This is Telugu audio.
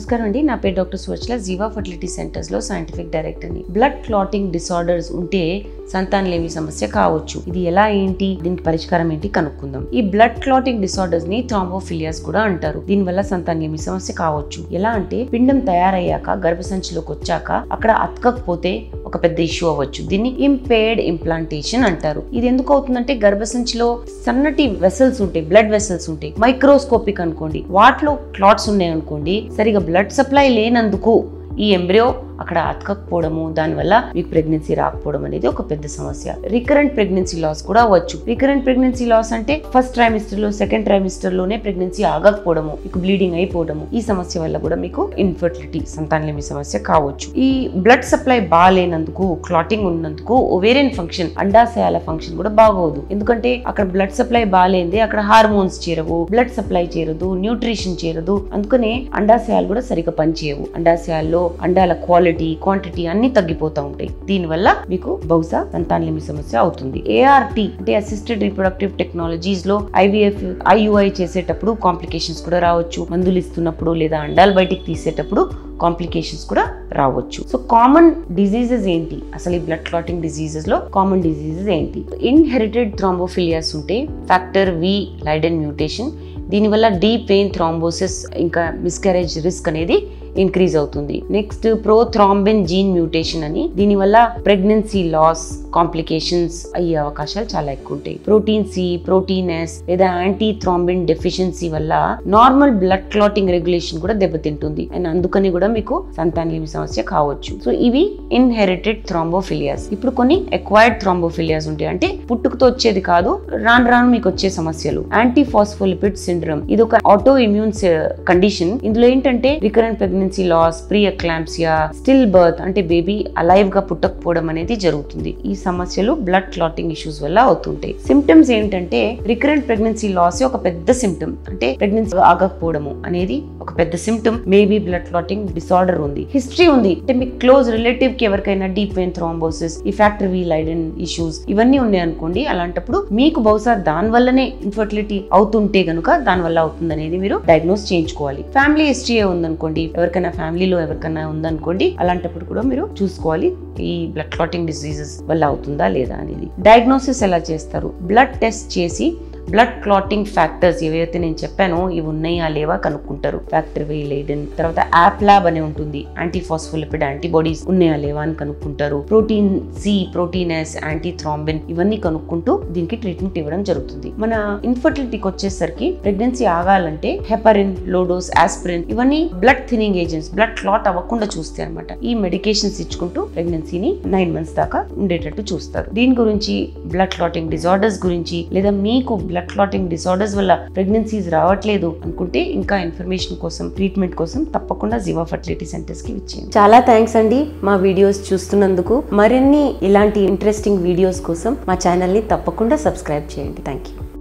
నమస్కారం అండి. నా పేరు డాక్టర్ సువర్చల, జీవా ఫర్టిలిటీ సెంటర్స్ లో సైంటిఫిక్ డైరెక్టర్ని. బ్లడ్ క్లాటింగ్ డిసార్డర్స్ ఉంటే సంతానలేమి సమస్య కావచ్చు. ఇది ఎలా ఏంటి, దీనికి పరిష్కారం ఏంటి కనుక్కుందాం. ఈ బ్లడ్ క్లాటింగ్ డిసార్డర్స్ ని థ్రాంబోఫిలియాస్ కూడా అంటారు. దీనివల్ల సంతానలేమి సమస్య కావచ్చు. ఎలా అంటే పిండం తయారయ్యాక గర్భసంచిలోకి వచ్చాక అక్కడ అతకకపోతే ఒక పెద్ద ఇష్యూ అవ్వచ్చు. దీన్ని ఇంపేర్డ్ ఇంప్లాంటేషన్ అంటారు. ఇది ఎందుకు అవుతుందంటే గర్భసంచిలో సన్నటి వెసల్స్ ఉంటాయి, బ్లడ్ వెసల్స్ ఉంటాయి, మైక్రోస్కోపిక్ అనుకోండి, వాటిలో క్లాట్స్ ఉన్నాయి అనుకోండి, సరిగా బ్లడ్ సప్లై లేనందుకు ఈ ఎంబ్రియో అక్కడ అతకకపోవడము, దానివల్ల మీకు ప్రెగ్నెన్సీ రాకపోవడం అనేది ఒక పెద్ద సమస్య. రికరెంట్ ప్రెగ్నెన్సీ లాస్ కూడా అవ్వచ్చు. రికరెంట్ ప్రెగ్నెన్సీ లాస్ అంటే ఫస్ట్ ట్రైమిస్టర్ లో, సెకండ్ ట్రైమిస్టర్ లోనే ప్రెగ్నెన్సీ ఆగకపోవడము, మీకు బ్లీడింగ్ అయిపోవడము, ఈ సమస్య వల్ల కూడా మీకు ఇన్ఫర్టిలిటీ, సంతానలేమి సమస్య కావచ్చు. ఈ బ్లడ్ సప్లై బాగాలేనందుకు, క్లాటింగ్ ఉన్నందుకు ఓవేరియన్ ఫంక్షన్, అండాశయాల ఫంక్షన్ కూడా బాగోదు. ఎందుకంటే అక్కడ బ్లడ్ సప్లై బాగాలేంది, అక్కడ హార్మోన్స్ చేరవు, బ్లడ్ సప్లై చేరదు, న్యూట్రిషన్ చేరదు, అందుకనే అండాశయాలు కూడా సరిగ్గా పనిచేయవు. అండాశయాల్లో అండాల క్వాంటిటీ అన్ని తగ్గిపోతూ ఉంటాయి. దీనివల్ల మీకు బహుశా సంతానలేమి సమస్య అవుతుంది. ART అంటే అసిస్టెడ్ రీప్రొడక్టివ్ టెక్నాలజీస్ లో IVF, IUI చేసేటప్పుడు కాంప్లికేషన్స్ కూడా రావచ్చు. మందులు ఇస్తున్నప్పుడు లేదా అండాలు బయటికి తీసేటప్పుడు కాంప్లికేషన్స్ కూడా రావచ్చు. సో కామన్ డిజీజెస్ ఏంటి, అసలు ఈ బ్లడ్ క్లాటింగ్ డిజీజెస్ లో కామన్ డిజీజెస్ ఏంటి? ఇన్హెరిటెడ్ థ్రాంబోఫిలియాస్ ఉంటే ఫ్యాక్టర్ V లైడెన్ మ్యూటేషన్, దీనివల్ల డీప్ వెయిన్ థ్రాంబోసిస్ ఇంకా మిస్క్యారేజ్ రిస్క్ అనేది ఇంక్రీజ్ అవుతుంది. నెక్స్ట్ ప్రోథ్రాంబిన్ జీన్ మ్యూటేషన్ అని, దీనివల్ల ప్రెగ్నెన్సీ లాస్, కాంప్లికేషన్స్ అయ్యే అవకాశాలు చాలా ఎక్కువ ఉంటాయి. ప్రోటీన్ C, ప్రోటీన్ S లేదా యాంటీ థ్రాంబిన్ డెఫిషియన్సీ వల్ల నార్మల్ బ్లడ్ క్లాటింగ్ రెగ్యులేషన్ కూడా దెబ్బతింటుంది అండ్ అందుకని కూడా మీకు సంతానలేమి సమస్య కావచ్చు. సో ఇవి ఇన్హెరిటెడ్ థ్రాంబోఫిలియాస్. ఇప్పుడు కొన్ని ఎక్వైర్డ్ థ్రాంబోఫిలియాస్ ఉంటాయి, అంటే పుట్టుకతో వచ్చేది కాదు, రాను రాను మీకు వచ్చే సమస్యలు. యాంటీ ఫాస్ఫోలిపిడ్ సిండ్రోమ్, ఇది ఒక ఆటో ఇమ్యూన్ కండిషన్. ఇందులో ఏంటంటే recurrent pregnancy loss, preeclampsia, stillbirth అంటే బేబీ అలైవ్ గా పుట్టకపోవడం అనేది జరుగుతుంది. ఈ సమస్యలు బ్లడ్ క్లాటింగ్ ఇష్యూస్ వల్ల అవుతుంటాయి. సిమ్టమ్స్ ఏంటంటే రికరెంట్ ప్రెగ్నెన్సీ లాస్ ఒక పెద్ద సిమ్టమ్, అంటే ప్రెగ్నెన్సీ ఆగకపోవడము అనేది ఒక పెద్ద symptom. Maybe blood clotting disorder ఉంది, హిస్టరీ ఉంది, అంటే మీ క్లోజ్ రిలేటివ్ కి ఎవరికైనా డీప్ వెయిన్ థ్రాంబోసిస్, ఈ ఫ్యాక్టర్ V లైడెన్ ఇష్యూస్ ఇవన్నీ ఉన్నాయి అనుకోండి, అలాంటప్పుడు మీకు బహుశా దాని వల్లనే ఇన్ఫర్టిలిటీ అవుతుంటే గనుక దాని వల్ల అవుతుంది అనేది మీరు డయాగ్నోస్ చేయించుకోవాలి. ఫ్యామిలీ హిస్టరీ ఉందనుకోండి, ఎవరికైనా ఫ్యామిలీలో ఎవరికైనా ఉందనుకోండి, అలాంటప్పుడు కూడా మీరు చూసుకోవాలి ఈ బ్లడ్ క్లాటింగ్ డిసీజెస్ వల్ల అవుతుందా లేదా అనేది. డయాగ్నోసిస్ ఎలా చేస్తారు? బ్లడ్ టెస్ట్ చేసి బ్లడ్ క్లాటింగ్ ఫ్యాక్టర్స్ ఏవైతే నేను చెప్పానో ఇవి ఉన్నాయా లేవా కనుక్కుంటారు. ఫ్యాక్టర్ V లైడెన్, తర్వాత యాప్లాబ్ అనే ఉంటుంది, యాంటీ ఫాస్ఫోలిపిడ్ యాంటీబాడీస్ ఉన్నాయా లేవా అని కనుక్కుంటారు. Protein C, protein S, antithrombin ఇవన్నీ కనుక్కుంటూ దీనికి ట్రీట్మెంట్ ఇవ్వడం జరుగుతుంది. మన ఇన్ఫర్టిలిటీకి వచ్చేసరికి ప్రెగ్నెన్సీ ఆగాలంటే హెపరిన్, లోడోస్, ఆస్పిరిన్ ఇవన్నీ blood thinning agents, blood clot అవ్వకుండా చూస్తాయి అనమాట. ఈ మెడికేషన్స్ ఇచ్చుకుంటూ ప్రెగ్నెన్సీని 9 months దాకా ఉండేటట్టు చూస్తారు. దీని గురించి, బ్లడ్ క్లాటింగ్ డిసార్డర్స్ గురించి, లేదా మీకు బ్లడ్ క్లాటింగ్ డిసార్డర్స్ వల్ల ప్రెగ్నెన్సీస్ రావట్లేదు అనుకుంటే ఇంకా ఇన్ఫర్మేషన్ కోసం, ట్రీట్మెంట్ కోసం తప్పకుండా జీవా ఫర్టిలిటీ సెంటర్స్ కి వచ్చేయండి. చాలా థ్యాంక్స్ అండి మా వీడియోస్ చూస్తున్నందుకు. మరిన్ని ఇలాంటి ఇంట్రెస్టింగ్ వీడియోస్ కోసం మా ఛానల్ ని తప్పకుండా సబ్స్క్రైబ్ చేయండి. Thank you.